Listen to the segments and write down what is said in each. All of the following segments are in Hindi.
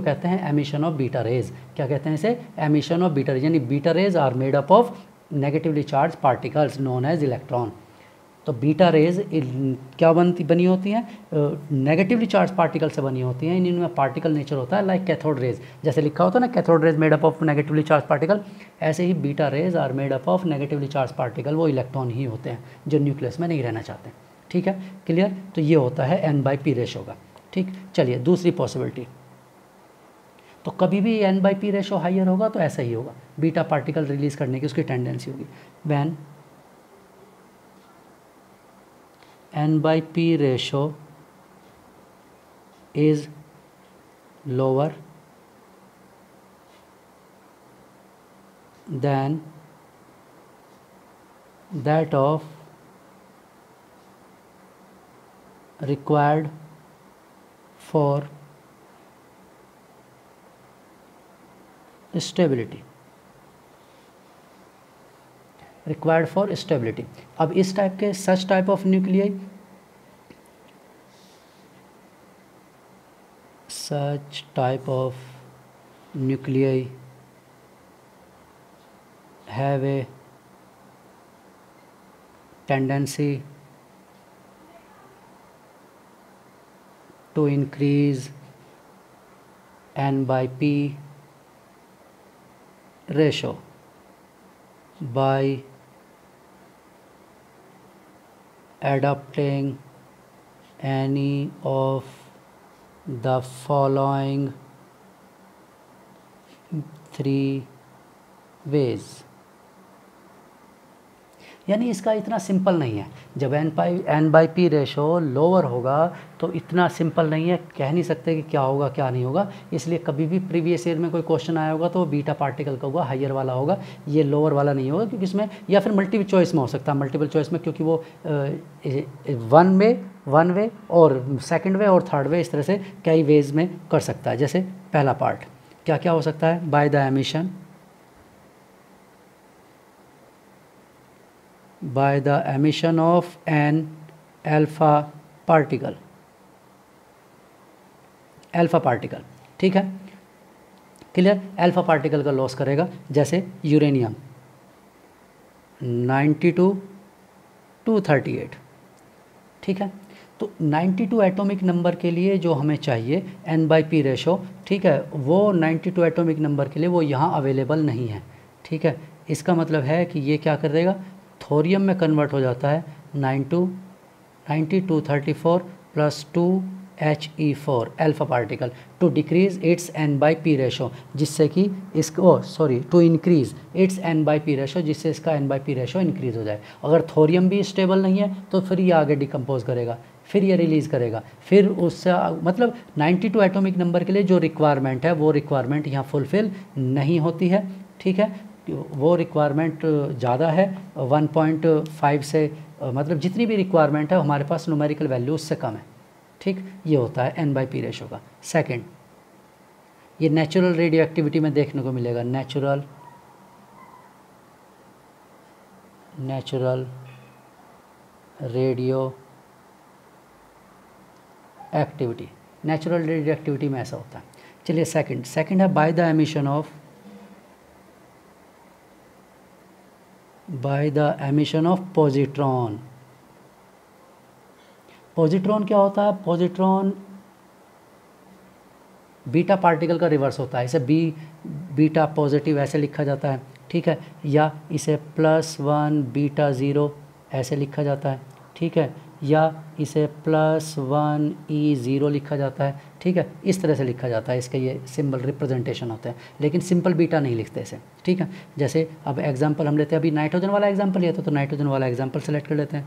कहते हैं एमिशन ऑफ बीटा रेज। क्या कहते हैं इसे? एमिशन ऑफ बीटा रेज, यानी beta rays are made up of negatively charged particles known as electron. तो बीटा रेज क्या बनी होती हैं? नेगेटिवली चार्ज पार्टिकल से बनी होती हैं। इनमें पार्टिकल नेचर होता है लाइक कैथोड रेज, जैसे लिखा होता है ना cathode rays made up of negatively charge particle, ऐसे ही beta rays are made up of negatively charge particle, वो इलेक्ट्रॉन ही होते हैं जो न्यूक्लियस में नहीं रहना चाहते। ठीक है, क्लियर? तो ये होता है n/p रेशो का। ठीक, चलिए दूसरी पॉसिबिलिटी। तो कभी भी n/p रेशो हाइयर होगा तो ऐसा ही होगा, बीटा पार्टिकल रिलीज करने की उसकी टेंडेंसी होगी। When n/p ratio is lower than that of required for stability, required for stability. अब इस टाइप के such type of nuclei, such type of nuclei have a tendency to increase n/p ratio by adopting any of the following 3 ways। यानी इसका इतना सिंपल नहीं है। जब n/p रेशो लोअर होगा तो इतना सिंपल नहीं है, कह नहीं सकते कि क्या होगा क्या नहीं होगा। इसलिए कभी भी प्रीवियस ईयर में कोई क्वेश्चन आया होगा तो वो बीटा पार्टिकल का होगा, हाइयर वाला होगा, ये लोअर वाला नहीं होगा, क्योंकि इसमें या फिर मल्टीपल चॉइस में हो सकता है। मल्टीपल चॉइस में क्योंकि वो वन वे और सेकेंड वे और थर्ड वे, इस तरह से कई वेज में कर सकता है। जैसे पहला पार्ट क्या क्या हो सकता है? By the emission of an alpha particle, ठीक है, क्लियर? अल्फा पार्टिकल का लॉस करेगा, जैसे यूरेनियम 92-238, ठीक है। तो 92 एटॉमिक नंबर के लिए जो हमें चाहिए n/p रेशो, ठीक है, वो 92 एटॉमिक नंबर के लिए वो यहाँ अवेलेबल नहीं है, ठीक है। इसका मतलब है कि ये क्या कर देगा? थोरियम में कन्वर्ट हो जाता है 92-234 plus 2He4 alpha particle to decrease its n/p ratio, जिससे कि इसको to increase its n/p ratio, जिससे इसका n/p रेशो इंक्रीज हो जाए। अगर थोरियम भी स्टेबल नहीं है तो फिर ये आगे डिकम्पोज करेगा, फिर ये रिलीज़ करेगा, फिर उससे मतलब 92 एटॉमिक नंबर के लिए जो रिक्वायरमेंट है वो रिक्वायरमेंट यहाँ फुलफ़िल नहीं होती है, ठीक है। वो रिक्वायरमेंट ज़्यादा है 1.5 से, मतलब जितनी भी रिक्वायरमेंट है हमारे पास न्यूमेरिकल वैल्यू उससे कम है, ठीक। ये होता है n/p रेशो का। सेकंड, ये नेचुरल रेडियो एक्टिविटी में देखने को मिलेगा, natural radio activity, natural radio activity में ऐसा होता है। चलिए सेकंड है by the emission of positron. Positron क्या होता है? पॉजिट्रॉन बीटा पार्टिकल का रिवर्स होता है, इसे बीटा पॉजिटिव ऐसे लिखा जाता है, ठीक है, या इसे +1 बीटा 0 ऐसे लिखा जाता है, ठीक है, या इसे +1 E0 लिखा जाता है, ठीक है, इस तरह से लिखा जाता है। इसके ये सिंबल रिप्रेजेंटेशन होते हैं, लेकिन सिंपल बीटा नहीं लिखते इसे, ठीक है। जैसे अब एग्जांपल हम लेते हैं, अभी नाइट्रोजन वाला एग्जांपल लिया था तो नाइट्रोजन वाला एग्जांपल सेलेक्ट कर लेते हैं।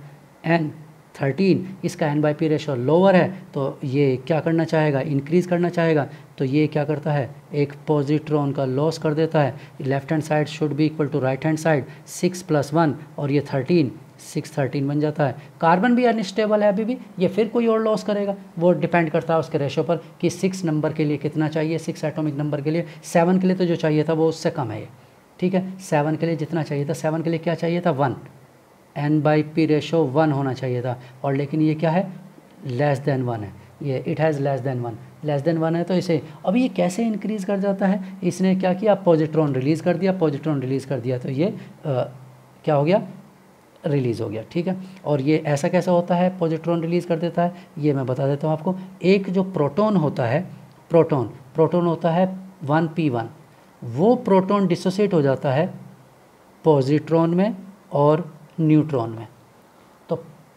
N13 इसका n/p रेशो लोअर है तो ये क्या करना चाहेगा? इंक्रीज़ करना चाहेगा। तो ये क्या करता है? एक पॉजिट्रॉन का लॉस कर देता है। Left hand side should be equal to right hand side, 6 + 1 और ये 613 बन जाता है। कार्बन भी अनस्टेबल है अभी भी, ये फिर कोई और लॉस करेगा, वो डिपेंड करता है उसके रेशो पर कि 6 नंबर के लिए कितना चाहिए, 6 एटॉमिक नंबर के लिए। 7 के लिए तो जो चाहिए था वो उससे कम है ये, ठीक है। 7 के लिए जितना चाहिए था, 7 के लिए क्या चाहिए था? 1, n/p रेशो 1 होना चाहिए था, और लेकिन ये क्या है? लेस देन 1 है। ये it has less than one है तो इसे, अब ये कैसे इंक्रीज़ कर जाता है, इसने क्या किया, पॉजिट्रॉन रिलीज़ कर दिया, पॉजिट्रॉन रिलीज़ कर दिया तो ये क्या हो गया, रिलीज़ हो गया, ठीक है। और ये ऐसा कैसा होता है, पॉजिट्रॉन रिलीज़ कर देता है, ये मैं बता देता हूँ आपको। एक जो प्रोटॉन होता है, प्रोटॉन होता है 1p1, वो प्रोटॉन डिसोसिएट हो जाता है पॉजिट्रॉन में और न्यूट्रॉन में। तो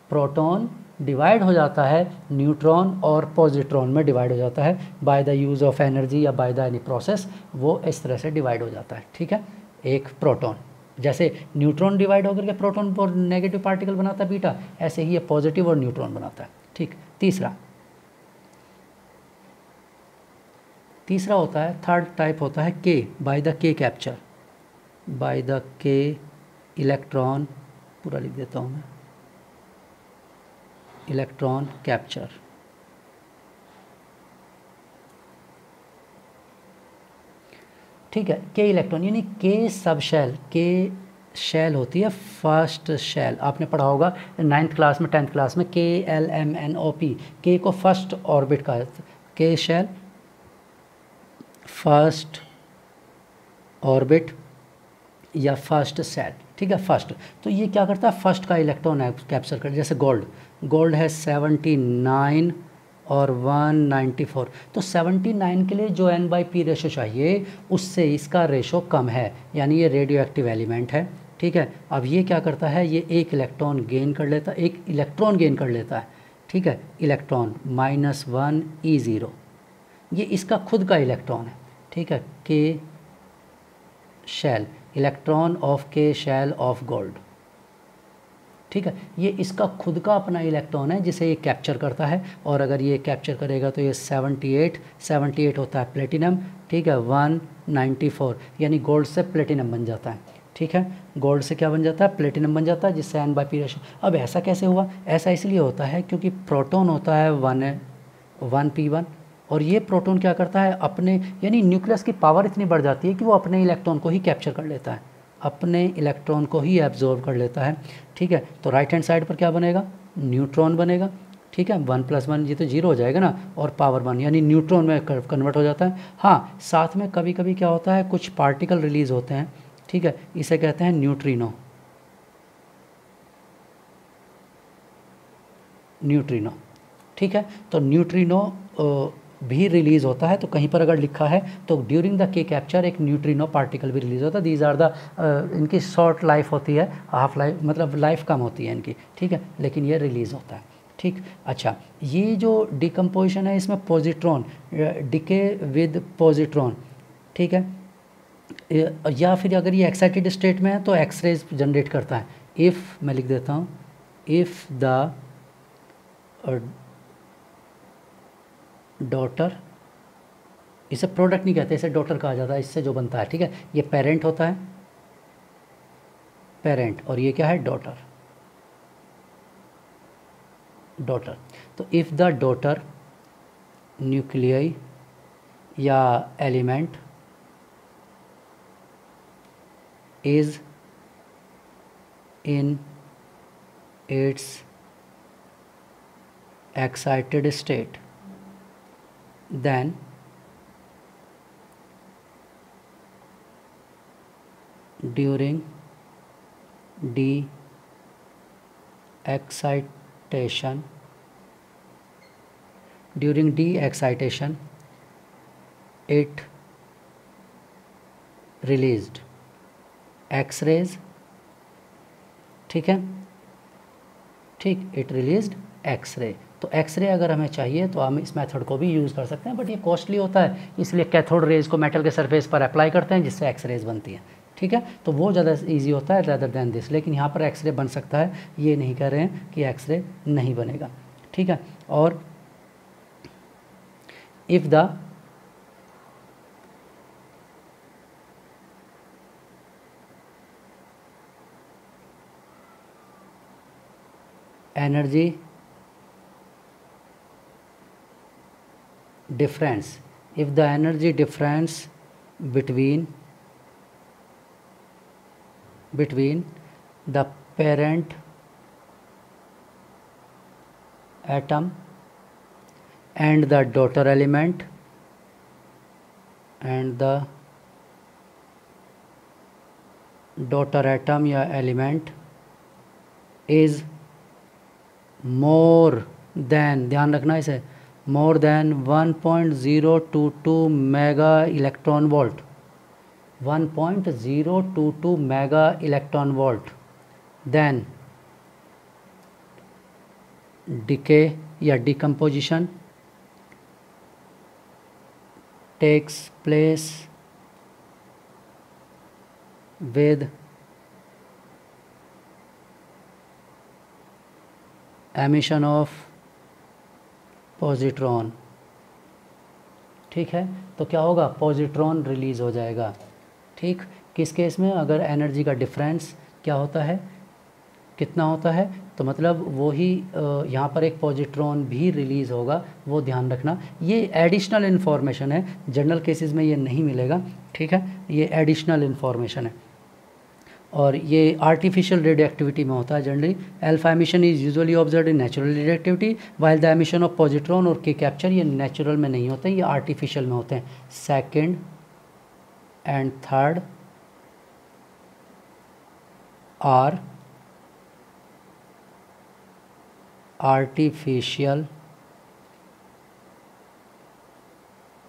प्रोटॉन डिवाइड हो जाता है न्यूट्रॉन और पॉजिट्रॉन में डिवाइड हो जाता है by the use of energy या बाय द एनी प्रोसेस, वो इस तरह से डिवाइड हो जाता है, ठीक है। एक प्रोटॉन, जैसे न्यूट्रॉन डिवाइड होकर के प्रोटॉन और नेगेटिव पार्टिकल बनाता है बीटा, ऐसे ही ये पॉजिटिव और न्यूट्रॉन बनाता है, ठीक। तीसरा होता है, थर्ड टाइप होता है के, बाय द के कैप्चर, बाय द के इलेक्ट्रॉन, पूरा लिख देता हूँ मैं, इलेक्ट्रॉन कैप्चर। ठीक है, के इलेक्ट्रॉन यानी के सब शेल, के शेल होती है फर्स्ट शेल, आपने पढ़ा होगा 9th क्लास में 10th क्लास में, KLMNOP, के को फर्स्ट ऑर्बिट का, के शेल फर्स्ट ऑर्बिट या फर्स्ट सेल, ठीक है, फर्स्ट। तो ये क्या करता है, फर्स्ट का इलेक्ट्रॉन कैप्चर कर, जैसे गोल्ड है 79 और 194, तो 79 के लिए जो N/P रेशो चाहिए उससे इसका रेशो कम है, यानी ये रेडियो एक्टिव एलिमेंट है, ठीक है। अब ये क्या करता है, ये एक इलेक्ट्रॉन गेन कर लेता है, ठीक है, इलेक्ट्रॉन -1 E0, ये इसका खुद का इलेक्ट्रॉन है, ठीक है, के शेल, इलेक्ट्रॉन ऑफ के शेल ऑफ गोल्ड, ठीक है। ये इसका खुद का अपना इलेक्ट्रॉन है जिसे ये कैप्चर करता है, और अगर ये कैप्चर करेगा तो ये 78 होता है प्लेटिनम, ठीक है, 194 यानी गोल्ड से प्लेटिनम बन जाता है, ठीक है, गोल्ड से क्या बन जाता है, प्लेटिनम बन जाता है, जिससे N/P रेशो। अब ऐसा कैसे हुआ, ऐसा इसलिए होता है क्योंकि प्रोटॉन होता है 1p1, और ये प्रोटॉन क्या करता है, अपने यानी न्यूक्लियस की पावर इतनी बढ़ जाती है कि वो अपने इलेक्ट्रॉन को ही कैप्चर कर लेता है, अपने इलेक्ट्रॉन को ही एब्जॉर्ब कर लेता है, ठीक है। तो राइट हैंड साइड पर क्या बनेगा, न्यूट्रॉन बनेगा, ठीक है, 1 + 1 ये तो 0 हो जाएगा ना, और पावर 1 यानी न्यूट्रॉन में कन्वर्ट हो जाता है। हाँ, साथ में कभी कभी क्या होता है, कुछ पार्टिकल रिलीज़ होते हैं, ठीक है, इसे कहते हैं न्यूट्रिनो, ठीक है। तो न्यूट्रिनो भी रिलीज़ होता है, तो कहीं पर अगर लिखा है तो ड्यूरिंग द के कैप्चर एक न्यूट्रिनो पार्टिकल भी रिलीज़ होता है। दीज आर द, इनकी शॉर्ट लाइफ होती है, हाफ लाइफ मतलब लाइफ कम होती है इनकी, ठीक है, लेकिन ये रिलीज़ होता है, ठीक। अच्छा, ये जो डिकम्पोजिशन है इसमें पॉजिट्रॉन, डिके विद पॉजिट्रॉन, ठीक है, या फिर अगर ये एक्साइटेड स्टेट में है तो एक्सरेज जनरेट करता है। इफ़, मैं लिख देता हूँ, इफ़ द डॉटर, इसे प्रोडक्ट नहीं कहते, इसे डॉटर कहा जाता है, इससे जो बनता है, ठीक है, ये पेरेंट होता है, पेरेंट, और ये क्या है, डॉटर। तो इफ़ द डॉटर न्यूक्लियाई या element is in its excited state, then during de-excitation it released X-rays, ठीक है, ठीक, इट रिलीज्ड एक्सरे। तो एक्सरे अगर हमें चाहिए तो हम इस मेथड को भी यूज़ कर सकते हैं, बट ये कॉस्टली होता है, इसलिए कैथोड रेज को मेटल के सरफेस पर अप्लाई करते हैं जिससे एक्सरेज बनती हैं, ठीक है। तो वो ज़्यादा इजी होता है रेदर दैन दिस, लेकिन यहाँ पर एक्सरे बन सकता है, ये नहीं कह रहे हैं कि एक्सरे नहीं बनेगा, ठीक है। और if the energy difference, if the energy difference between the parent atom and the daughter element daughter atom या element is more than, ध्यान रखना इसे, more than 1.022 mega electron volt, 1.022 mega electron volt, then decay या decomposition takes place with emission of positron। ठीक है, तो क्या होगा, पॉजिट्रॉन रिलीज़ हो जाएगा। ठीक, किस केस में, अगर एनर्जी का डिफरेंस क्या होता है, कितना होता है, तो मतलब वो ही यहाँ पर एक पॉजिट्रॉन भी रिलीज़ होगा, वो ध्यान रखना। ये एडिशनल इन्फॉर्मेशन है, जनरल केसेस में ये नहीं मिलेगा। ठीक है, ये एडिशनल इन्फॉर्मेशन है और ये आर्टिफिशियल रेडियो एक्टिविटी में होता है generally. Alpha emission is usually observe in natural radio activity while the emission of positron और के कैप्चर, ये नेचुरल में नहीं होते, ये आर्टिफिशियल में होते हैं। Second and third are artificial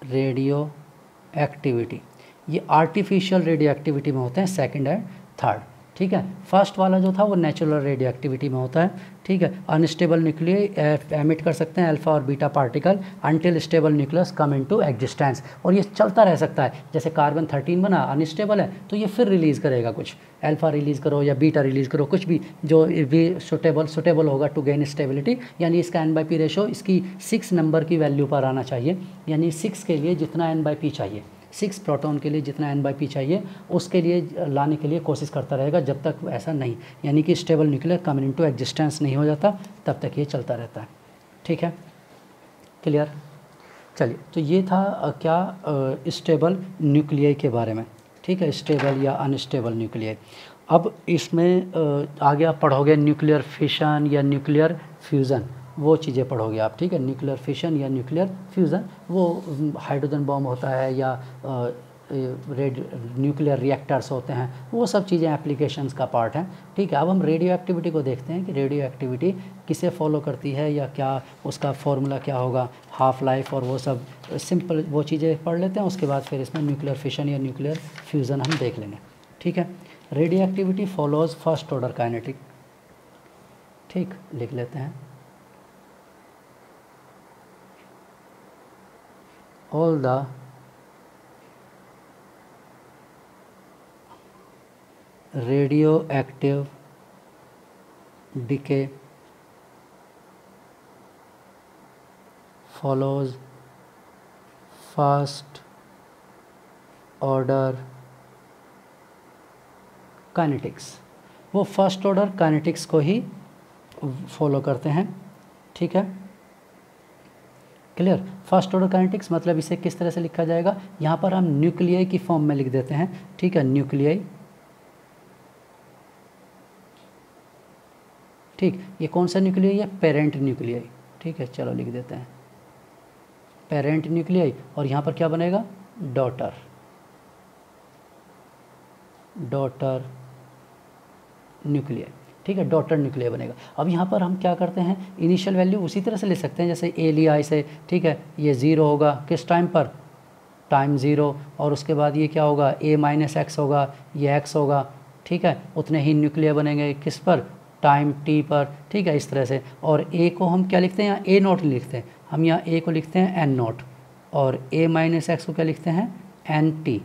radio activity, ये आर्टिफिशियल रेडियो एक्टिविटी में होते हैं, सेकंड एंड थर्ड। ठीक है, फर्स्ट वाला जो था वो नेचुरल रेडियो एक्टिविटी में होता है। ठीक है, अनस्टेबल न्यूक्लियाई एमिट कर सकते हैं अल्फा और beta particle until stable nucleus come into existence, और ये चलता रह सकता है। जैसे कार्बन 13 बना, अनस्टेबल है, तो ये फिर रिलीज़ करेगा कुछ, अल्फा रिलीज़ करो या बीटा रिलीज़ करो, कुछ भी जो भी सुटेबल होगा टू गेन स्टेबिलिटी। यानी इसका n/p रेशो इसकी 6 नंबर की वैल्यू पर आना चाहिए, यानी 6 के लिए जितना n/p चाहिए, 6 प्रोटॉन के लिए जितना n/p चाहिए उसके लिए लाने के लिए कोशिश करता रहेगा, जब तक ऐसा नहीं, यानी कि stable nuclear come into existence नहीं हो जाता, तब तक ये चलता रहता है। ठीक है, क्लियर। चलिए, तो ये था क्या स्टेबल न्यूक्लियाई के बारे में। ठीक है, स्टेबल या अनस्टेबल न्यूक्लियाई। अब इसमें आगे आप पढ़ोगे न्यूक्लियर फिशन या न्यूक्लियर फ्यूज़न, वो चीज़ें पढ़ोगे आप। ठीक है, न्यूक्लियर फिशन या न्यूक्लियर फ्यूज़न, वो हाइड्रोजन बॉम्ब होता है या न्यूक्लियर रिएक्टर्स होते हैं, वो सब चीज़ें एप्लीकेशंस का पार्ट हैं। ठीक है, अब हम रेडियो एक्टिविटी को देखते हैं कि रेडियो एक्टिविटी किसे फॉलो करती है या क्या उसका फॉर्मूला क्या होगा, हाफ लाइफ और वो सब सिंपल वो चीज़ें पढ़ लेते हैं। उसके बाद फिर इसमें न्यूक्लियर फिशन या न्यूक्लियर फ्यूज़न हम देख लेंगे। ठीक है, radio activity follows first order kinetic. ठीक, लिख लेते हैं, all the radioactive decay follows first order kinetics, वो फर्स्ट ऑर्डर काइनेटिक्स को ही फॉलो करते हैं। ठीक है, क्लियर। फर्स्ट ऑर्डर काइनेटिक्स मतलब इसे किस तरह से लिखा जाएगा, यहाँ पर हम न्यूक्लियाई की फॉर्म में लिख देते हैं। ठीक है, न्यूक्लियाई। ठीक, ये कौन सा न्यूक्लियाई है, पेरेंट न्यूक्लियाई। ठीक है, चलो लिख देते हैं पेरेंट न्यूक्लियाई, और यहाँ पर क्या बनेगा, डॉटर न्यूक्लियाई। ठीक है, डॉटर न्यूक्लियर बनेगा। अब यहाँ पर हम क्या करते हैं, इनिशियल वैल्यू उसी तरह से ले सकते हैं जैसे ए लिया इसे। ठीक है, ये 0 होगा किस टाइम पर, टाइम 0, और उसके बाद ये क्या होगा, a - x होगा, ये x होगा। ठीक है, उतने ही न्यूक्लियर बनेंगे किस पर, टाइम t पर। ठीक है, इस तरह से। और a को हम क्या लिखते हैं, यहाँ a0 लिखते हैं, हम यहाँ a को लिखते हैं n0, और a - x को क्या लिखते हैं, nt।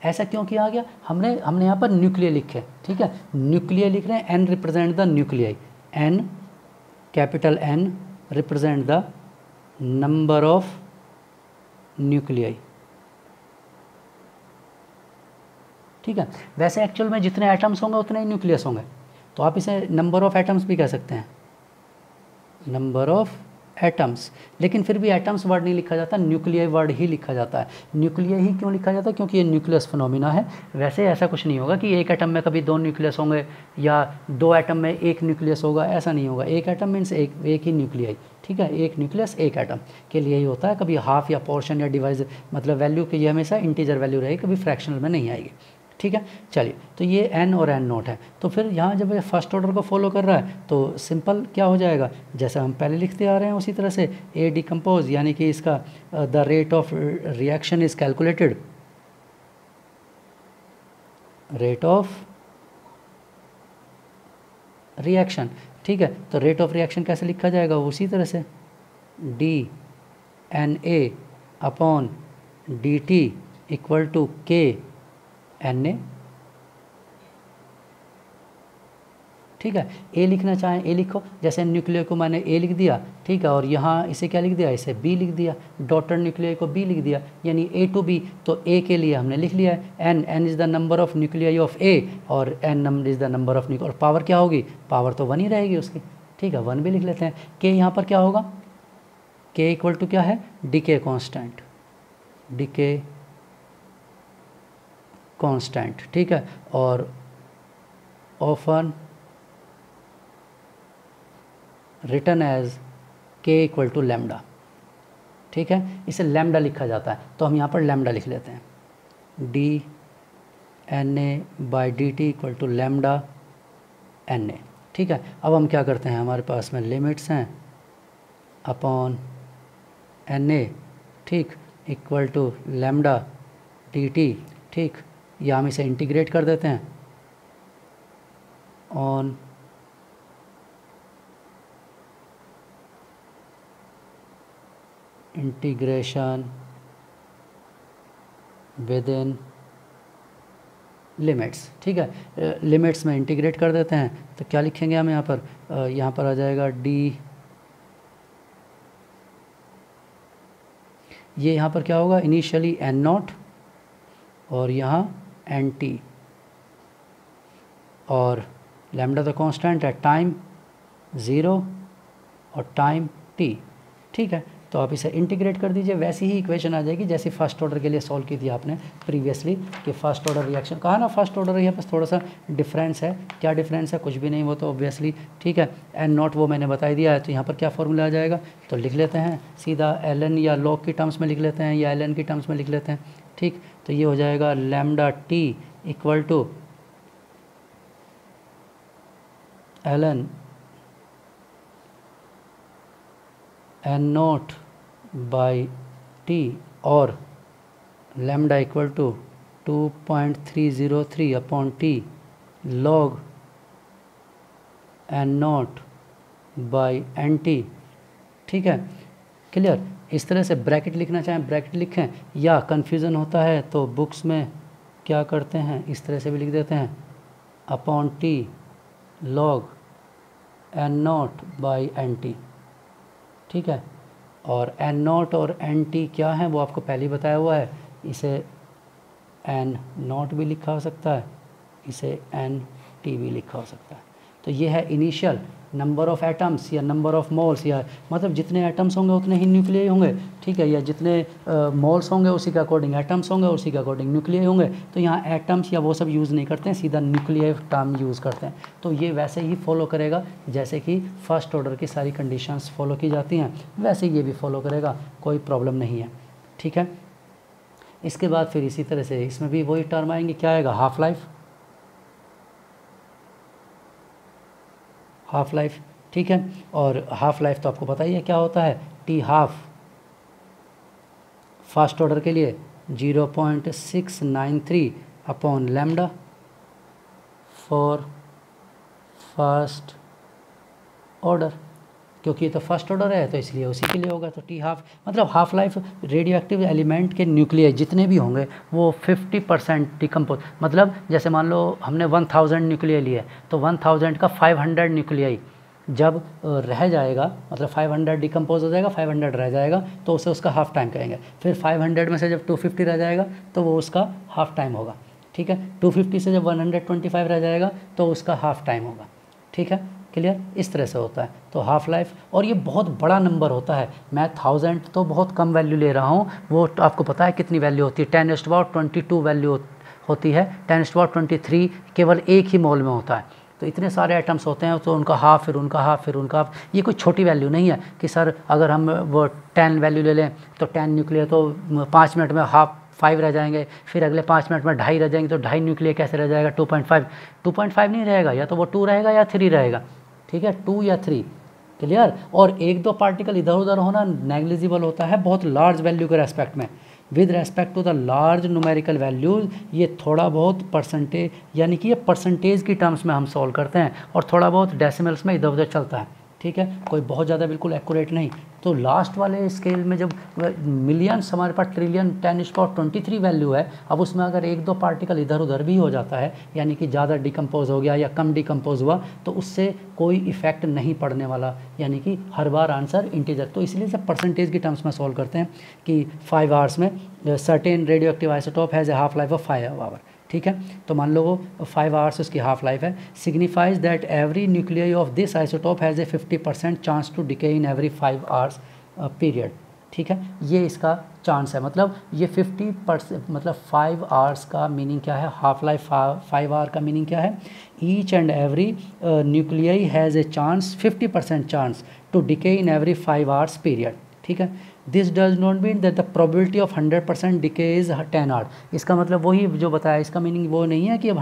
ऐसा क्यों किया गया, हमने यहाँ पर न्यूक्लियर लिखे। ठीक है, न्यूक्लियर लिख रहे हैं, n represent the nuclei, n capital N represent the number of nuclei. ठीक है, वैसे एक्चुअल में जितने एटम्स होंगे उतने ही न्यूक्लियस होंगे, तो आप इसे नंबर ऑफ एटम्स भी कह सकते हैं, नंबर ऑफ एटम्स, लेकिन फिर भी एटम्स वर्ड नहीं लिखा जाता, न्यूक्लियाई वर्ड ही लिखा जाता है। न्यूक्लियाई ही क्यों लिखा जाता है? क्योंकि ये न्यूक्लियस फिनोमिना है। वैसे ऐसा कुछ नहीं होगा कि एक एटम में कभी 2 न्यूक्लियस होंगे या 2 एटम में 1 न्यूक्लियस होगा, ऐसा नहीं होगा। एक एटम मीन्स एक ही न्यूक्लियाई, ठीक है, एक न्यूक्लियस एक एटम के लिए ही होता है। कभी हाफ या पोर्शन या डिवाइज मतलब वैल्यू की ये हमेशा इंटीजर वैल्यू रहेगी, कभी फ्रैक्शनल में नहीं आएगी, ठीक है। चलिए, तो ये n और n नोट है। तो फिर यहाँ जब ये फर्स्ट ऑर्डर को फॉलो कर रहा है तो सिंपल क्या हो जाएगा, जैसा हम पहले लिखते आ रहे हैं उसी तरह से ए डिकम्पोज, यानी कि इसका the rate of reaction is calculated, rate of reaction, ठीक है। तो रेट ऑफ रिएक्शन कैसे लिखा जाएगा, उसी तरह से d n a upon d t equal to k n a, ठीक है। ए लिखना चाहें ए लिखो, जैसे न्यूक्लियर को मैंने ए लिख दिया, ठीक है, और यहाँ इसे क्या लिख दिया, इसे बी लिख दिया, डॉटर न्यूक्लियर को बी लिख दिया, यानी ए टू बी। तो ए के लिए हमने लिख लिया है N is the number of nuclei of A और N number is the number of nuclear, और पावर क्या होगी, पावर तो 1 ही रहेगी उसकी, ठीक है, 1 भी लिख लेते हैं। के यहाँ पर क्या होगा, के इक्वल टू क्या है, डीके कॉन्स्टेंट, डीके कॉन्स्टेंट, ठीक है, और ऑफन रिटर्न एज के इक्वल टू लैम्डा, ठीक है। इसे लैम्डा लिखा जाता है, तो हम यहाँ पर लैम्डा लिख लेते हैं, d n a by d t equal to lambda n a, ठीक है। अब हम क्या करते हैं, हमारे पास में लिमिट्स हैं अपॉन एन ए, ठीक, equal to lambda d t, ठीक, या हम इसे इंटीग्रेट कर देते हैं on integration with in limits, ठीक है। लिमिट्स में इंटीग्रेट कर देते हैं, तो क्या लिखेंगे हम यहाँ पर आ जाएगा डी, ये यहाँ पर क्या होगा, इनिशियली एन नॉट और यहाँ एन टी, और लैम्डा तो कांस्टेंट है, टाइम 0 और टाइम t, ठीक है। तो आप इसे इंटीग्रेट कर दीजिए, वैसी ही इक्वेशन आ जाएगी जैसे फर्स्ट ऑर्डर के लिए सॉल्व की थी आपने प्रीवियसली, कि फर्स्ट ऑर्डर रिएक्शन कहा ना, फर्स्ट ऑर्डर यहाँ पर थोड़ा सा डिफरेंस है। क्या डिफरेंस है, कुछ भी नहीं, वो तो ऑब्वियसली, ठीक है। एन नॉट वो मैंने बता दिया है, तो यहाँ पर क्या फॉर्मूला आ जाएगा, तो लिख लेते हैं सीधा एल या लॉग की टर्म्स में लिख लेते हैं, या एल की टर्म्स में लिख लेते हैं, ठीक। तो ये हो जाएगा lambda T equal to L N not by T, और lambda equal to 2.303 upon T log N not by N T, ठीक है, क्लियर। इस तरह से ब्रैकेट लिखना चाहें ब्रैकेट लिखें, या कन्फ्यूज़न होता है तो बुक्स में क्या करते हैं, इस तरह से भी लिख देते हैं upon T log N not by N T, ठीक है। और एन नॉट और एन टी क्या है वो आपको पहले ही बताया हुआ है, इसे एन नॉट भी लिखा हो सकता है, इसे एन टी भी लिखा हो सकता है। तो ये है इनिशियल नंबर ऑफ़ एटम्स या नंबर ऑफ़ मोल्स, या मतलब जितने एटम्स होंगे उतने ही न्यूक्लियाई होंगे, ठीक है, या जितने मोल्स होंगे उसी के अकॉर्डिंग एटम्स होंगे, उसी के अकॉर्डिंग न्यूक्लियाई होंगे। तो यहाँ एटम्स या वो सब यूज़ नहीं करते हैं, सीधा न्यूक्लियाई टर्म यूज़ करते हैं। तो ये वैसे ही फॉलो करेगा जैसे कि फर्स्ट ऑर्डर की सारी कंडीशंस फॉलो की जाती हैं, वैसे ये भी फॉलो करेगा, कोई प्रॉब्लम नहीं है, ठीक है। इसके बाद फिर इसी तरह से इसमें भी वही टर्म आएंगे, क्या आएगा, हाफ लाइफ, हाफ लाइफ, ठीक है। और हाफ लाइफ तो आपको पता ही है क्या होता है, टी हाफ फर्स्ट ऑर्डर के लिए 0.693 upon lambda for first order, क्योंकि ये तो फर्स्ट ऑर्डर है तो इसलिए उसी के लिए होगा। तो टी हाफ मतलब half life radio active element के न्यूक्लियाई जितने भी होंगे वो 50% डिकम्पोज, मतलब जैसे मान लो हमने 1000 न्यूक्लियाई लिए तो 1000 का 500 न्यूक्लियाई जब रह जाएगा, मतलब 500 डिकम्पोज हो जाएगा, 500 रह जाएगा तो उसे उसका हाफ टाइम कहेंगे। फिर 500 में से जब 250 रह जाएगा तो वो उसका हाफ टाइम होगा, ठीक है। 250 से जब 125 रह जाएगा तो उसका हाफ टाइम होगा, ठीक है। क्लियर, इस तरह से होता है। तो हाफ लाइफ, और ये बहुत बड़ा नंबर होता है, मैं 1000 तो बहुत कम वैल्यू ले रहा हूँ, वो तो आपको पता है कितनी वैल्यू होती है, 10⁻22 वैल्यू होती है, 10⁻23 केवल एक ही मोल में होता है। तो इतने सारे एटम्स होते हैं, तो उनका हाफ, फिर उनका हाफ, फिर उनका हाफ, ये कोई छोटी वैल्यू नहीं है कि सर अगर हम वो 10 वैल्यू ले लें तो 10 न्यूक्लियर तो 5 मिनट में हाफ 5 रह जाएंगे, फिर अगले 5 मिनट में 2.5 रह जाएंगे, तो 2.5 न्यूक्लियर कैसे रह जाएगा, 2.5 नहीं रहेगा, या तो वो 2 रहेगा या 3 रहेगा, ठीक है, 2 या 3, क्लियर। और एक दो पार्टिकल इधर उधर होना नेग्लिजिबल होता है बहुत लार्ज वैल्यू के रेस्पेक्ट में, with respect to the large numerical values, ये थोड़ा बहुत परसेंटेज, यानी कि ये परसेंटेज की टर्म्स में हम सॉल्व करते हैं, और थोड़ा बहुत डेसिमल्स में इधर उधर चलता है, ठीक है, कोई बहुत ज़्यादा बिल्कुल एक्यूरेट नहीं। तो लास्ट वाले स्केल में जब मिलियंस, हमारे पास ट्रिलियन 10⁻23 वैल्यू है, अब उसमें अगर एक दो पार्टिकल इधर उधर भी हो जाता है, यानी कि ज़्यादा डिकम्पोज हो गया या कम डिकम्पोज हुआ, तो उससे कोई इफेक्ट नहीं पड़ने वाला, यानी कि हर बार आंसर इंटीजर। तो इसलिए जब परसेंटेज की टर्म्स में सॉल्व करते हैं कि 5 आवर्स में certain radio active isotope has a half life of 5 hour, ठीक है, तो मान लो वो 5 आवर्स उसकी हाफ लाइफ है, signifies that every nuclear of this isotope has a 50% chance to decay in every 5 hours period, ठीक है, ये इसका चांस है, मतलब ये 50%, मतलब 5 आवर्स का मीनिंग क्या है, हाफ लाइफ 5 आवर का मीनिंग क्या है, each and every nuclear has a chance 50% chance to decay in every 5 hours period, ठीक है। This does not mean that the probability of 100% decay is 10 hour, इसका मतलब वही जो बताया, इसका मीनिंग वो नहीं है कि अब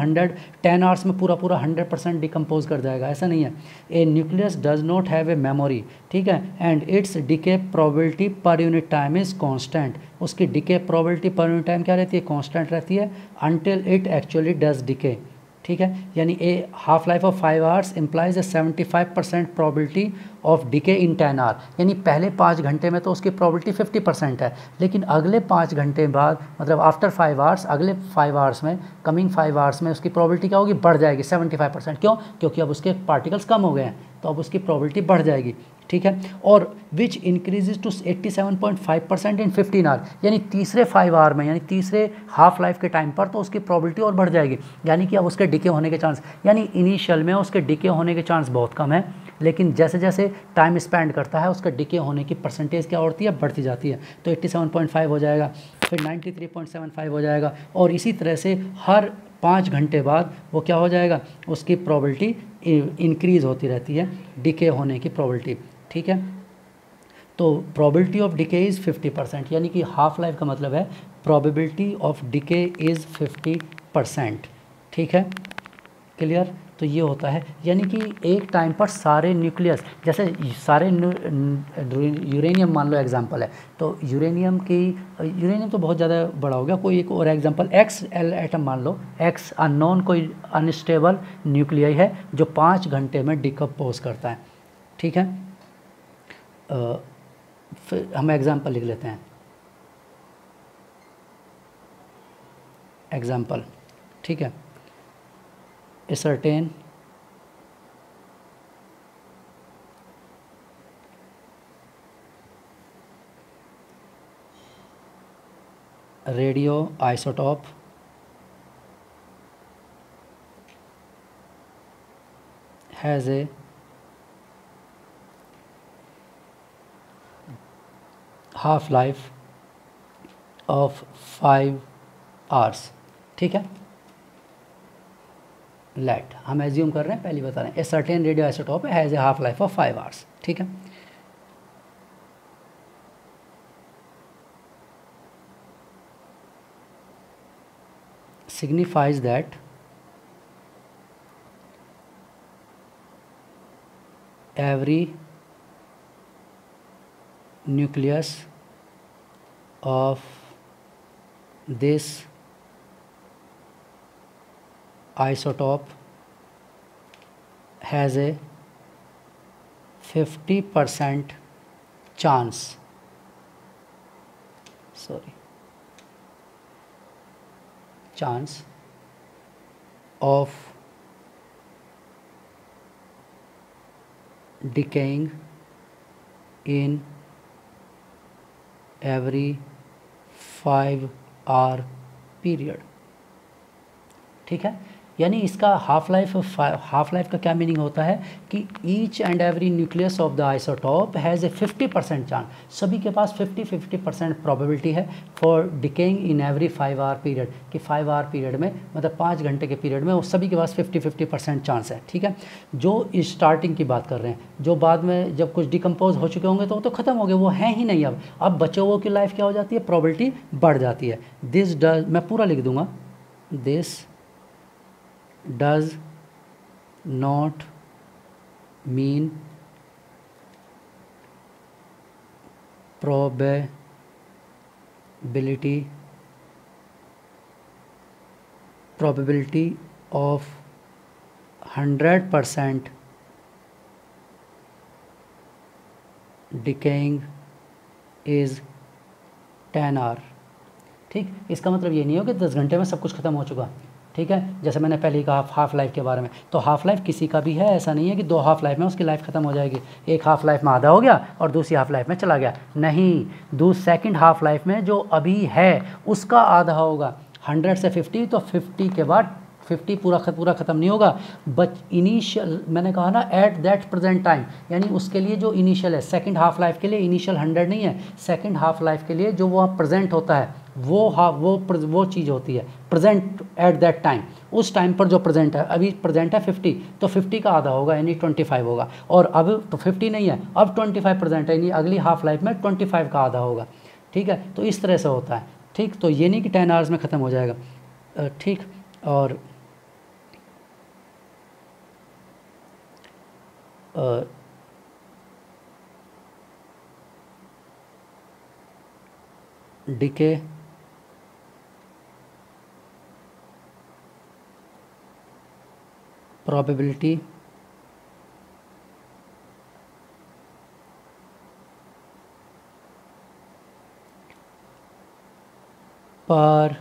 10 आवर्स में पूरा 100% डिकम्पोज कर जाएगा, ऐसा नहीं है। A nucleus does not have a memory, ठीक है, and its decay probability per unit time is constant, उसकी decay probability per unit time क्या रहती है, कॉन्स्टेंट रहती है, until it actually does decay, ठीक है, यानी a half life of 5 hours implies a 75% probability of decay in 10 hour, यानी पहले 5 घंटे में तो उसकी प्रोबेबिलिटी 50% है, लेकिन अगले 5 घंटे बाद, मतलब आफ्टर 5 आवर्स, अगले 5 आवर्स में, कमिंग 5 आवर्स में उसकी प्रोबेबिलिटी क्या होगी, बढ़ जाएगी 75%, क्यों, क्योंकि अब उसके पार्टिकल्स कम हो गए हैं, तो अब उसकी प्रोबेबिलिटी बढ़ जाएगी, ठीक है, और which increases to 87.5% in 15 hour, यानी तीसरे 5 आवर में, यानी तीसरे हाफ लाइफ के टाइम पर तो उसकी प्रोबेबिलिटी और बढ़ जाएगी, यानी कि अब उसके डिके होने के चांस, यानी इनिशियल में उसके डिके होने के चांस बहुत कम है, लेकिन जैसे जैसे टाइम स्पेंड करता है उसका डिके होने की परसेंटेज क्या होती है, बढ़ती जाती है, तो 87.5 हो जाएगा, फिर 93.75 हो जाएगा, और इसी तरह से हर 5 घंटे बाद वो क्या हो जाएगा, उसकी प्रोबेबिलिटी इंक्रीज़ होती रहती है, डिके होने की प्रोबेबिलिटी, ठीक है। तो प्रोबेबिलिटी ऑफ डिके इज़ 50%, यानी कि हाफ लाइफ का मतलब है प्रोबेबिलिटी ऑफ डिके इज़ 50%, ठीक है, क्लियर। तो ये होता है, यानी कि एक टाइम पर सारे न्यूक्लियस, जैसे सारे यूरेनियम मान लो एग्जांपल है, तो यूरेनियम तो बहुत ज़्यादा बड़ा हो गया, कोई एक और एग्जांपल XL एटम मान लो, X अननोन कोई अनस्टेबल न्यूक्लियर है जो 5 घंटे में डिकम्पोज करता है, ठीक है। फिर हम एग्जांपल लिख लेते हैं, एग्जांपल, ठीक है, a certain radioisotope has a half life of 5 hours, ठीक है। लेट हम एज्यूम कर रहे हैं, पहले बता रहे हैं, a certain radio isotope has a half life of 5 hours, ठीक है। Signifies that every nucleus of this isotope has a 50% chance of decaying in every 5 hour period, ठीक है। यानी इसका हाफ लाइफ का क्या मीनिंग होता है कि each and every nucleus of the isotope has a 50% chance, सभी के पास 50% प्रोबेबिलिटी है for decaying in every 5 our period, कि 5 आवर पीरियड में मतलब 5 घंटे के पीरियड में वो सभी के पास 50% चांस है। ठीक है, जो स्टार्टिंग की बात कर रहे हैं, जो बाद में जब कुछ डिकम्पोज हो चुके होंगे तो वो तो ख़त्म हो गए, वो हैं ही नहीं। अब बचे हुए की लाइफ क्या हो जाती है, प्रोबेबिलिटी बढ़ जाती है। दिस डज, मैं पूरा लिख दूंगा, this does not mean probability of 100% decaying is 10 hour। ठीक, इसका मतलब ये नहीं हो कि 10 घंटे में सब कुछ ख़त्म हो चुका। ठीक है, जैसे मैंने पहले ही कहा हाफ लाइफ के बारे में, तो हाफ लाइफ किसी का भी है, ऐसा नहीं है कि 2 हाफ लाइफ में उसकी लाइफ ख़त्म हो जाएगी, एक हाफ लाइफ में आधा हो गया और दूसरी हाफ लाइफ में चला गया, नहीं, सेकंड हाफ लाइफ में जो अभी है उसका आधा होगा। 100 से 50, तो 50 के बाद 50 पूरा ख़त्म नहीं होगा, बट इनिशियल मैंने कहा ना एट दैट प्रेजेंट टाइम, यानी उसके लिए जो इनिशियल है सेकंड हाफ लाइफ के लिए, इनिशियल 100 नहीं है, सेकंड हाफ लाइफ के लिए जो वो प्रेजेंट होता है वो चीज़ होती है प्रेजेंट एट दैट टाइम। उस टाइम पर जो प्रेजेंट है, अभी प्रेजेंट है 50, तो 50 का आधा होगा यानी 25 होगा, और अब तो 50 नहीं है, अब 25 प्रेजेंट है, यानी अगली हाफ लाइफ में 25 का आधा होगा। ठीक है, तो इस तरह से होता है। ठीक, तो ये नहीं कि 10 आवर्स में ख़त्म हो जाएगा। ठीक, और decay probability per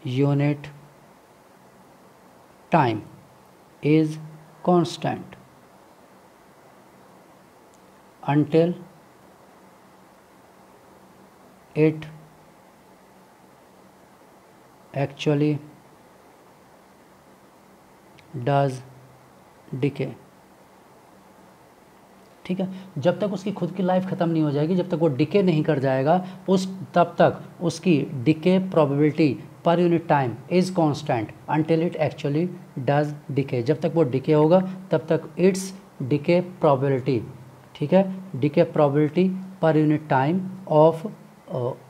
unit time is constant until it actually does decay. ठीक है, जब तक उसकी खुद की लाइफ ख़त्म नहीं हो जाएगी, जब तक वो डिके नहीं कर जाएगा, तब तक उसकी decay probability per unit time is constant until it actually does decay. जब तक वो डिके होगा तब तक इट्स डिके प्रोबेबिलिटी, ठीक है, decay probability per unit time of,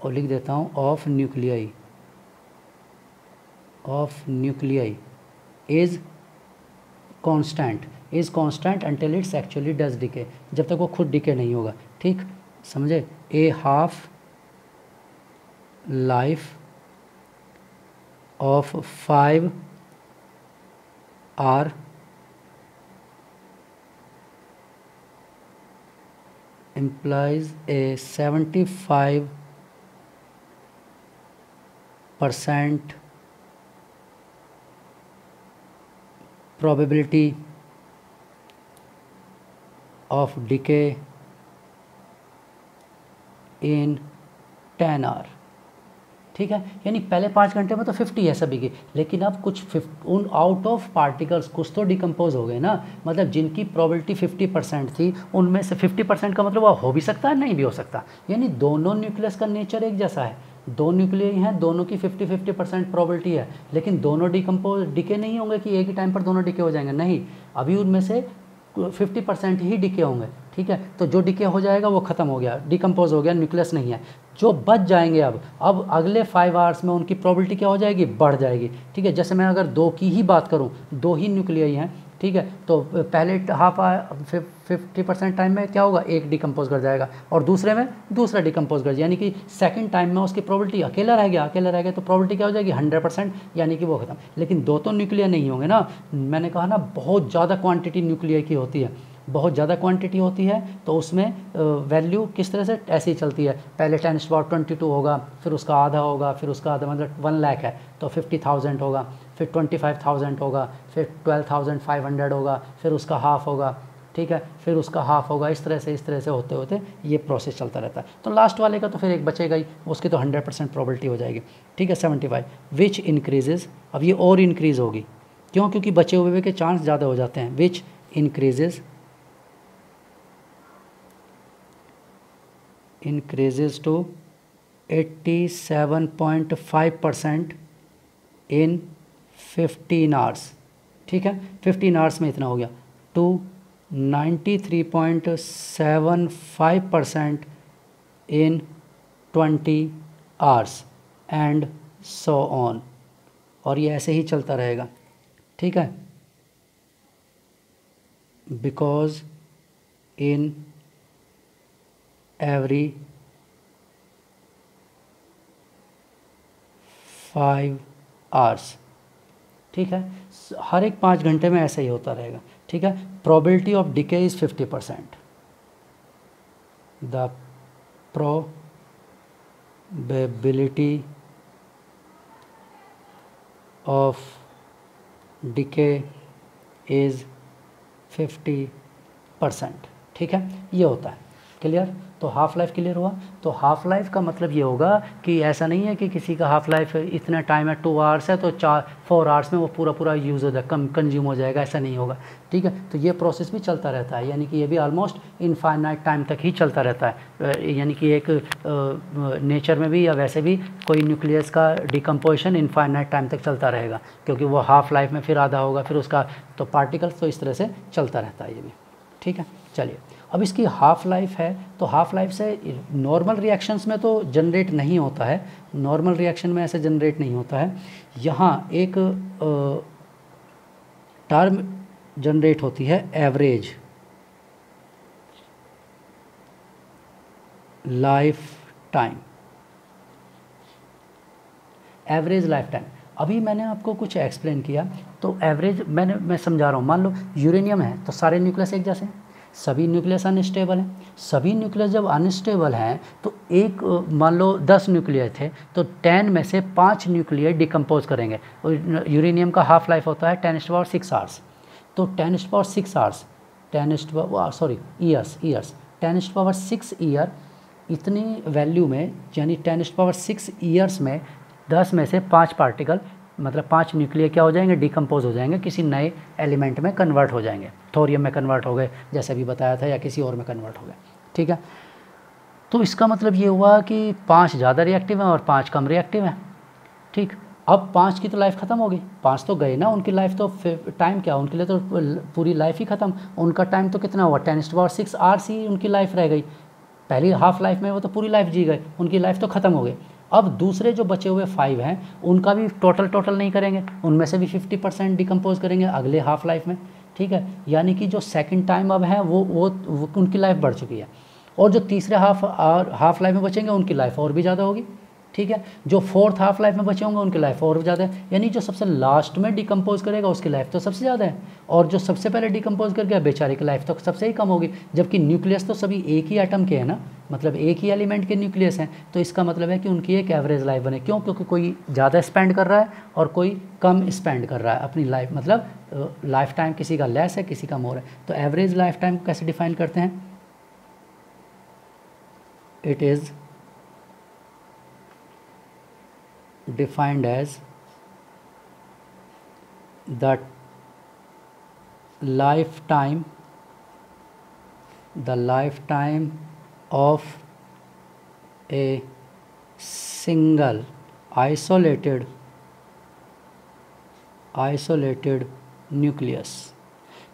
लिख देता हूँ, of nuclei is constant until its actually does decay, जब तक वो खुद डिके नहीं होगा। ठीक, समझे। A half life of 5 hour implies a 75% probability of decay in 10 hour। ठीक है, यानी पहले 5 घंटे में तो 50 है सभी की, लेकिन अब कुछ उन आउट ऑफ पार्टिकल्स कुछ तो डिकम्पोज हो गए ना, मतलब जिनकी प्रोबेबिलिटी 50% थी, उनमें से 50% का मतलब वह हो भी सकता है, नहीं भी हो सकता। यानी दोनों न्यूक्लियस का नेचर एक जैसा है, दो न्यूक्लियस हैं, दोनों की 50% प्रोबेबिलिटी है, लेकिन दोनों डिके नहीं होंगे कि एक ही टाइम पर दोनों डिके हो जाएंगे, नहीं, अभी उनमें से 50% ही डिके होंगे। ठीक है, तो जो डिके हो जाएगा वो ख़त्म हो गया, डिकम्पोज हो गया, न्यूक्लियस नहीं है। जो बच जाएंगे अब अगले 5 आवर्स में उनकी प्रोबेबिलिटी क्या हो जाएगी, बढ़ जाएगी। ठीक है, जैसे मैं अगर 2 की ही बात करूं, 2 ही न्यूक्लियाई हैं, ठीक है, तो पहले 50% टाइम में क्या होगा, एक डिकम्पोज कर जाएगा, और दूसरे में दूसरा डिकम्पोज कर, यानी कि सेकंड टाइम में उसकी प्रोबेबिलिटी अकेला रह गया, तो प्रोबेबिलिटी क्या हो जाएगी 100%, यानी कि वो खत्म। लेकिन 2 तो न्यूक्लियर नहीं होंगे ना, मैंने कहा ना बहुत ज़्यादा क्वांटिटी न्यूक्लियर की होती है, बहुत ज़्यादा क्वांटिटी होती है, तो उसमें वैल्यू किस तरह से ऐसे ही चलती है, पहले 10⁻22 होगा, फिर उसका आधा होगा, फिर उसका आधा मतलब 1 लाख है तो 50,000 होगा, फिर 25,000 होगा, फिर 12,500 होगा, फिर उसका हाफ होगा। ठीक है, फिर उसका हाफ होगा, इस तरह से होते होते ये प्रोसेस चलता रहता है। तो लास्ट वाले का तो फिर एक बचेगा ही, उसकी तो 100% प्रोबेबिलिटी हो जाएगी। ठीक है, 75 विच इंक्रीजेज, अब ये और इंक्रीज़ होगी, क्यों? क्योंकि बचे हुए के चांस ज़्यादा हो जाते हैं। Which increases to 87.5% in 15 hours. ठीक है, 15 आवर्स में इतना हो गया, to 93.75% in 20 hours and so on. और ये ऐसे ही चलता रहेगा। ठीक है, बिकॉज इन एवरी 5 आवर्स। ठीक है, हर एक 5 घंटे में ऐसा ही होता रहेगा। ठीक है, probability of decay is 50%। The probability of decay is 50%। ठीक है, ये होता है। क्लियर? तो हाफ़ लाइफ क्लियर हुआ। तो हाफ़ लाइफ का मतलब ये होगा कि ऐसा नहीं है कि किसी का हाफ़ लाइफ इतना टाइम है 2 आवर्स है तो 4 आवर्स में वो पूरा यूज़ हो जाए, कंज्यूम हो जाएगा, ऐसा नहीं होगा। ठीक है, तो ये प्रोसेस भी चलता रहता है, यानी कि ये भी ऑलमोस्ट इनफाइनाइट टाइम तक ही चलता रहता है। यानी कि एक नेचर में भी या वैसे भी कोई न्यूक्लियस का डिकम्पोजिशन इनफाइनाइट टाइम तक चलता रहेगा, क्योंकि वो हाफ़ लाइफ में फिर आधा होगा, फिर उसका तो पार्टिकल्स, तो इस तरह से चलता रहता है ये भी। ठीक है, चलिए अब इसकी हाफ़ लाइफ है, तो हाफ़ लाइफ से नॉर्मल रिएक्शंस में तो जनरेट नहीं होता है, नॉर्मल रिएक्शन में ऐसे जनरेट नहीं होता है। यहाँ एक टर्म जनरेट होती है average life time. Average life time अभी मैंने आपको कुछ एक्सप्लेन किया, तो एवरेज मैं समझा रहा हूँ। मान लो यूरेनियम है तो सारे न्यूक्लियस एक जैसे हैं, सभी न्यूक्लियस अनस्टेबल हैं। सभी न्यूक्लियस जब अनस्टेबल हैं तो एक मान लो 10 न्यूक्लियर थे तो 10 में से 5 न्यूक्लियर डिकम्पोज करेंगे। यूरेनियम का हाफ लाइफ होता है 10⁻⁶ आवर्स, तो 10⁻⁶ आवर्स, ईयर्स 10⁻⁶ ईयर, इतनी वैल्यू में यानी 10⁻⁶ ईयर्स में 10 में से 5 पार्टिकल मतलब 5 न्यूक्लियर क्या हो जाएंगे, डिकम्पोज हो जाएंगे, किसी नए एलिमेंट में कन्वर्ट हो जाएंगे, थोरियम में कन्वर्ट हो गए जैसे अभी बताया था, या किसी और में कन्वर्ट हो गए। ठीक है, तो इसका मतलब ये हुआ कि 5 ज़्यादा रिएक्टिव हैं और 5 कम रिएक्टिव हैं। ठीक, अब 5 की तो लाइफ ख़त्म हो गई, 5 तो गए ना, उनकी लाइफ तो टाइम क्या, उनके लिए तो पूरी लाइफ ही ख़त्म। उनका टाइम तो कितना हुआ, 10⁻⁶ आवर्स ही उनकी लाइफ रह गई। पहली हाफ लाइफ में वो तो पूरी लाइफ जी गए, उनकी लाइफ तो ख़त्म हो गई। अब दूसरे जो बचे हुए 5 हैं उनका भी टोटल नहीं करेंगे, उनमें से भी 50% डिकम्पोज करेंगे अगले हाफ लाइफ में। ठीक है, यानी कि जो सेकंड टाइम अब है वो उनकी लाइफ बढ़ चुकी है, और जो तीसरे हाफ लाइफ में बचेंगे उनकी लाइफ और भी ज़्यादा होगी। ठीक है, जो फोर्थ हाफ लाइफ में बचे होंगे उनकी लाइफ और ज़्यादा है, यानी जो सबसे लास्ट में डिकम्पोज करेगा उसकी लाइफ तो सबसे ज़्यादा है, और जो सबसे पहले डिकम्पोज कर गया बेचारे की लाइफ तो सबसे ही कम होगी। जबकि न्यूक्लियस तो सभी एक ही एटम के हैं ना, मतलब एक ही एलिमेंट के न्यूक्लियस हैं, तो इसका मतलब है कि उनकी एक एवरेज लाइफ बने। क्यों? क्योंकि कोई ज़्यादा स्पेंड कर रहा है और कोई कम स्पेंड कर रहा है अपनी लाइफ, मतलब लाइफ टाइम किसी का लेस है किसी का मोर है। तो एवरेज लाइफ टाइम को कैसे डिफाइन करते हैं? It is defined as the lifetime of a single isolated nucleus.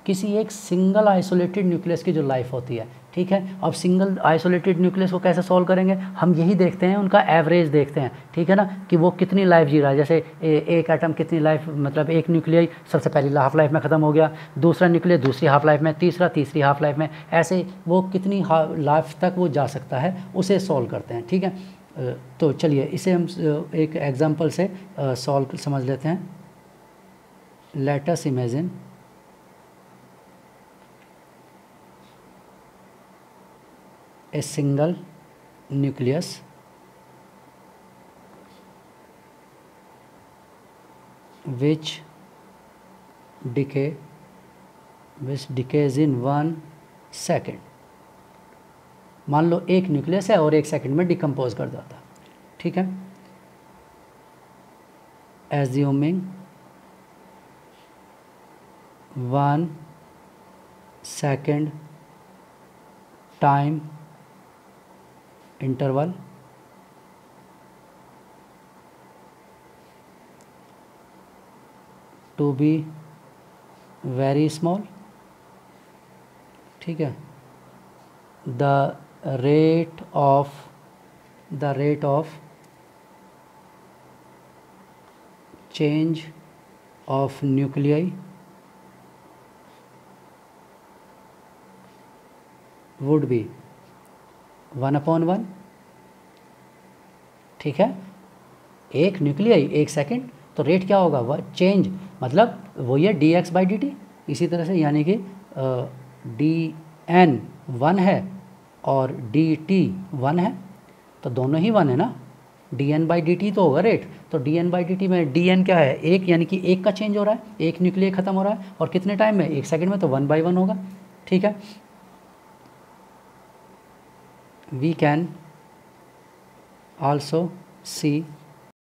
किसी एक सिंगल आइसोलेटेड न्यूक्लियस की जो लाइफ होती है। ठीक है, अब सिंगल आइसोलेटेड न्यूक्लियस को कैसे सॉल्व करेंगे? हम यही देखते हैं, उनका एवरेज देखते हैं। ठीक है ना, कि वो कितनी लाइफ जी रहा है। जैसे एक एटम कितनी लाइफ, मतलब एक न्यूक्लियर सबसे पहली हाफ लाइफ में ख़त्म हो गया, दूसरा न्यूक्लियर दूसरी हाफ लाइफ में, तीसरा तीसरी हाफ लाइफ में, ऐसे वो कितनी लाइफ तक वो जा सकता है उसे सॉल्व करते हैं। ठीक है, तो चलिए इसे हम एक एग्जाम्पल से सॉल्व समझ लेते हैं। Let us imagine a single nucleus which decays in 1 second। मान लो एक न्यूक्लियस है और 1 सेकंड में डिकम्पोज कर जाता है। ठीक है, assuming 1 second time interval to be very small, ठीक है। the rate of change of nuclei would be 1/1, ठीक है। एक न्यूक्लियाई 1 सेकेंड, तो रेट क्या होगा, वह चेंज मतलब वही है dx/dt। इसी तरह से यानी कि dn 1 है और dt 1 है, तो दोनों ही 1 है ना, dn/dt तो होगा रेट। तो dn/dt में dn क्या है, 1, यानी कि 1 का चेंज हो रहा है, एक न्यूक्लियर ख़त्म हो रहा है, और कितने टाइम में, 1 सेकेंड में, तो 1/1 होगा, ठीक है। We can also see